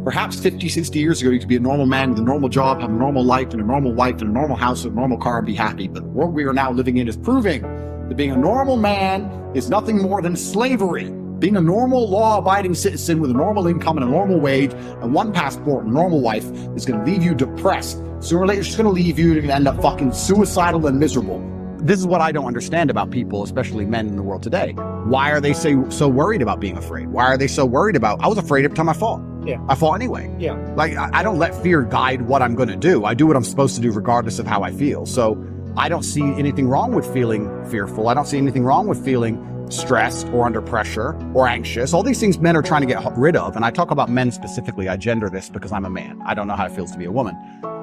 Perhaps 50, 60 years ago, you could be a normal man with a normal job, have a normal life and a normal wife and a normal house and a normal car and be happy. But the world we are now living in is proving that being a normal man is nothing more than slavery. Being a normal law-abiding citizen with a normal income and a normal wage and one passport and a normal wife is going to leave you depressed. Sooner or later, it's just going to leave you and you're going to end up fucking suicidal and miserable. This is what I don't understand about people, especially men in the world today. Why are they so worried about being afraid? Why are they so worried about, I was afraid every time I fought. Yeah. I fought anyway. Yeah. Like, I don't let fear guide what I'm going to do. I do what I'm supposed to do regardless of how I feel. So I don't see anything wrong with feeling fearful. I don't see anything wrong with feeling stressed or under pressure or anxious. All these things men are trying to get rid of. And I talk about men specifically. I gender this because I'm a man. I don't know how it feels to be a woman.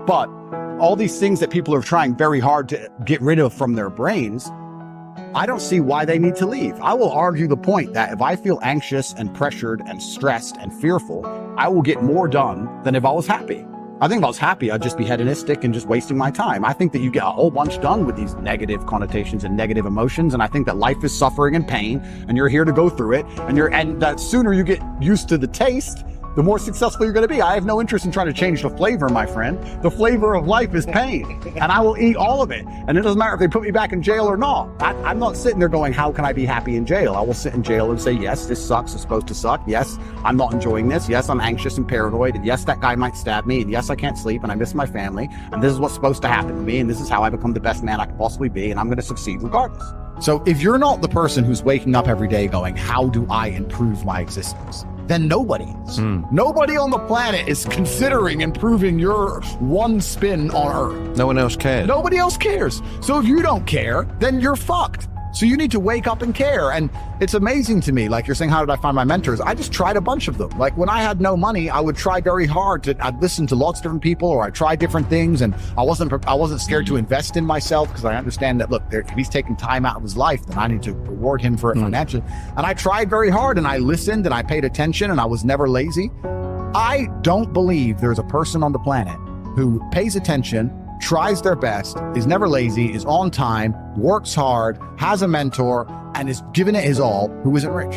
But all these things that people are trying very hard to get rid of from their brains, I don't see why they need to leave. I will argue the point that if I feel anxious and pressured and stressed and fearful, I will get more done than if I was happy. I think if I was happy, I'd just be hedonistic and just wasting my time. I think that you get a whole bunch done with these negative connotations and negative emotions. And I think that life is suffering and pain and you're here to go through it. And the sooner you get used to the taste, the more successful you're going to be. I have no interest in trying to change the flavor, my friend. The flavor of life is pain, and I will eat all of it. And it doesn't matter if they put me back in jail or not. I'm not sitting there going, how can I be happy in jail? I will sit in jail and say, yes, this sucks. It's supposed to suck. Yes, I'm not enjoying this. Yes, I'm anxious and paranoid. And yes, that guy might stab me. And yes, I can't sleep and I miss my family. And this is what's supposed to happen to me. And this is how I become the best man I can possibly be. And I'm going to succeed regardless. So if you're not the person who's waking up every day going, how do I improve my existence? Then nobody is. Nobody on the planet is considering improving your one spin on Earth. No one else cares. Nobody else cares. So if you don't care, then you're fucked. So you need to wake up and care. And it's amazing to me, like you're saying, how did I find my mentors? I just tried a bunch of them. Like when I had no money, I would try very hard I'd listen to lots of different people, or I'd try different things. And I wasn't scared to invest in myself because I understand that, look, if he's taking time out of his life, then I need to reward him for it financially. And I tried very hard and I listened and I paid attention and I was never lazy. I don't believe there's a person on the planet who pays attention, tries their best, is never lazy, is on time, works hard, has a mentor, and is giving it his all, who isn't rich.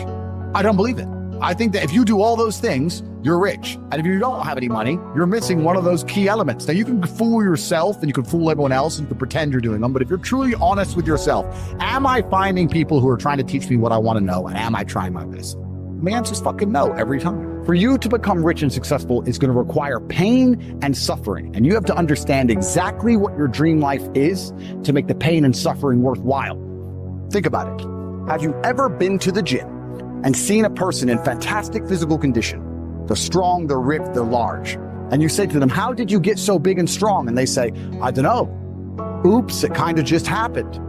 I don't believe it. I think that if you do all those things, you're rich. And if you don't have any money, you're missing one of those key elements. Now you can fool yourself and you can fool everyone else and you can pretend you're doing them, but if you're truly honest with yourself, am I finding people who are trying to teach me what I want to know, and am I trying my best? The answer is fucking no every time. For you to become rich and successful is going to require pain and suffering. And you have to understand exactly what your dream life is to make the pain and suffering worthwhile. Think about it. Have you ever been to the gym and seen a person in fantastic physical condition? They're strong, they're ripped, they're large. And you say to them, how did you get so big and strong? And they say, I don't know. Oops, it kind of just happened.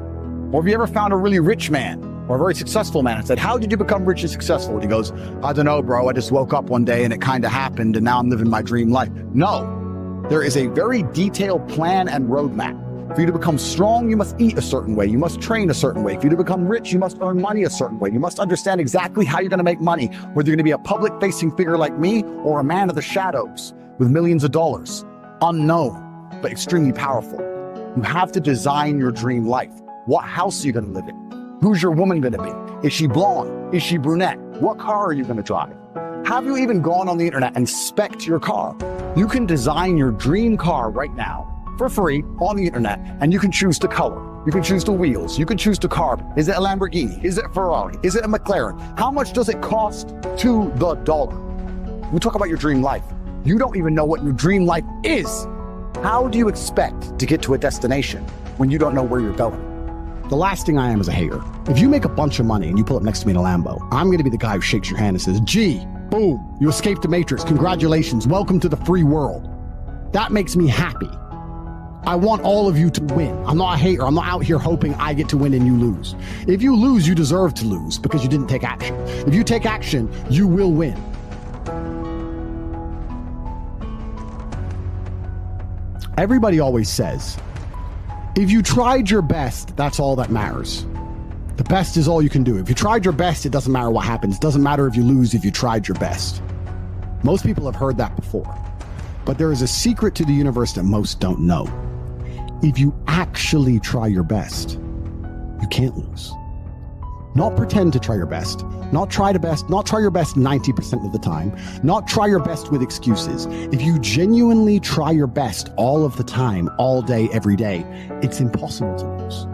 Or have you ever found a really rich man or a very successful man and said, how did you become rich and successful? And he goes, I don't know, bro. I just woke up one day and it kind of happened and now I'm living my dream life. No, there is a very detailed plan and roadmap. For you to become strong, you must eat a certain way. You must train a certain way. For you to become rich, you must earn money a certain way. You must understand exactly how you're going to make money, whether you're going to be a public-facing figure like me or a man of the shadows with millions of dollars. Unknown, but extremely powerful. You have to design your dream life. What house are you going to live in? Who's your woman going to be? Is she blonde? Is she brunette? What car are you going to drive? Have you even gone on the internet and spec'd your car? You can design your dream car right now for free on the internet, and you can choose the color. You can choose the wheels. You can choose the carb. Is it a Lamborghini? Is it a Ferrari? Is it a McLaren? How much does it cost to the dollar? We talk about your dream life. You don't even know what your dream life is. How do you expect to get to a destination when you don't know where you're going? The last thing I am is a hater. If you make a bunch of money and you pull up next to me in a Lambo, I'm going to be the guy who shakes your hand and says, gee, boom, you escaped the matrix. Congratulations. Welcome to the free world. That makes me happy. I want all of you to win. I'm not a hater. I'm not out here hoping I get to win and you lose. If you lose, you deserve to lose because you didn't take action. If you take action, you will win. Everybody always says, if you tried your best, that's all that matters. The best is all you can do. If you tried your best, it doesn't matter what happens. It doesn't matter if you lose if you tried your best. Most people have heard that before. But there is a secret to the universe that most don't know. If you actually try your best, you can't lose. Not pretend to try your best. Not try your best 90% of the time. Not try your best with excuses. If you genuinely try your best all of the time, all day, every day, it's impossible to lose.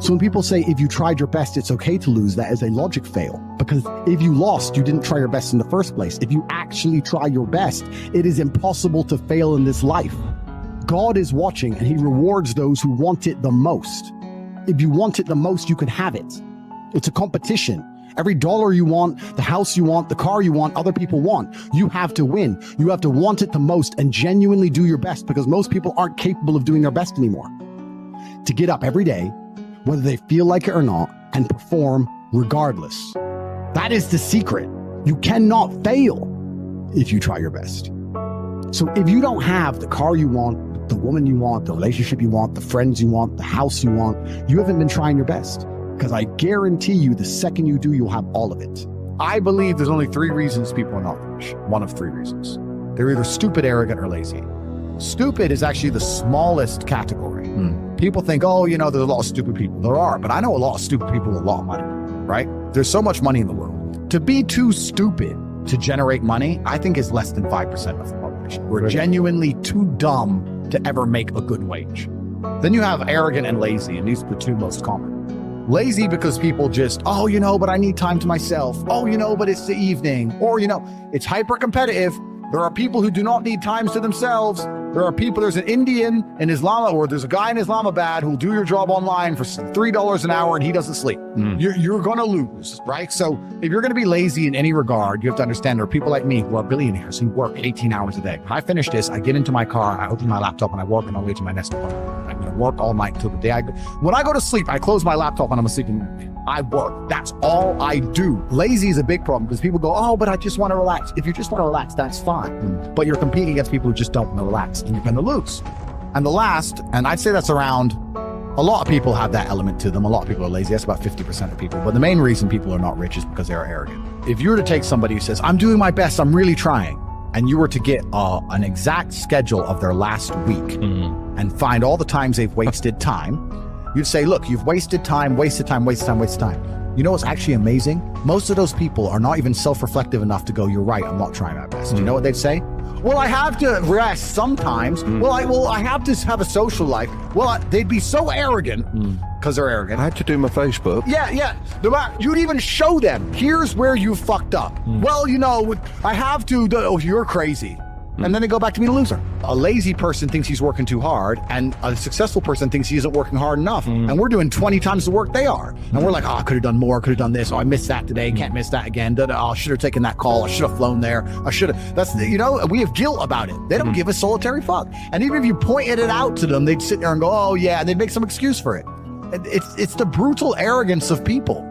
So when people say, if you tried your best, it's okay to lose, that is a logic fail. Because if you lost, you didn't try your best in the first place. If you actually try your best, it is impossible to fail in this life. God is watching and he rewards those who want it the most. If you want it the most, you can have it. It's a competition. Every dollar you want, the house you want, the car you want, other people want, you have to win. You have to want it the most and genuinely do your best, because most people aren't capable of doing their best anymore. To get up every day, whether they feel like it or not, and perform regardless. That is the secret. You cannot fail if you try your best. So if you don't have the car you want, the woman you want, the relationship you want, the friends you want, the house you want, you haven't been trying your best. Because I guarantee you, the second you do, you'll have all of it. I believe there's only 3 reasons people are not rich. One of 3 reasons. They're either stupid, arrogant, or lazy. Stupid is actually the smallest category. People think, oh, you know, there's a lot of stupid people. There are, but I know a lot of stupid people with a lot of money, right? There's so much money in the world. To be too stupid to generate money, I think is less than 5% of the population. We're genuinely too dumb to ever make a good wage. Then you have arrogant and lazy, and these are the 2 most common. Lazy because people just, oh, you know, but I need time to myself. Oh, you know, but it's the evening. Or, you know, it's hyper competitive. There are people who do not need times to themselves. There are people, there's an Indian in Islam, or there's a guy in Islamabad who'll do your job online for $3 an hour and he doesn't sleep. You're going to lose, right? So if you're going to be lazy in any regard, you have to understand there are people like me who are billionaires who work 18 hours a day. I finish this, I get into my car, I open my laptop and I work on my way to my next appointment. I'm going to work all night till the day I go. When I go to sleep, I close my laptop and I'm asleep. I work. That's all I do. Lazy is a big problem because people go, oh, but I just want to relax. If you just want to relax, that's fine. But you're competing against people who just don't want to relax and you're going to lose. And the last, and I'd say that's around, a lot of people have that element to them. A lot of people are lazy. That's about 50% of people. But the main reason people are not rich is because they're arrogant. If you were to take somebody who says, I'm doing my best, I'm really trying, and you were to get an exact schedule of their last week and find all the times they've wasted time, you'd say, look, you've wasted time, wasted time, wasted time, wasted time. You know what's actually amazing? Most of those people are not even self-reflective enough to go, you're right, I'm not trying my best. You know what they'd say? Well, I have to rest sometimes. Well, I have to have a social life. Well, they'd be so arrogant because they're arrogant. I had to do my Facebook. Yeah. You'd even show them, here's where you fucked up. Well, you know, I have to, oh, you're crazy. And then they go back to being a loser. A lazy person thinks he's working too hard, and a successful person thinks he isn't working hard enough. And we're doing 20 times the work they are. And we're like, oh, I could have done more, could have done this. Oh, I missed that today, can't miss that again. Oh, I should have taken that call. I should have flown there. I should have. That's, you know, we have guilt about it. They don't give a solitary fuck. And even if you pointed it out to them, they'd sit there and go, oh yeah, and they'd make some excuse for it. It's the brutal arrogance of people.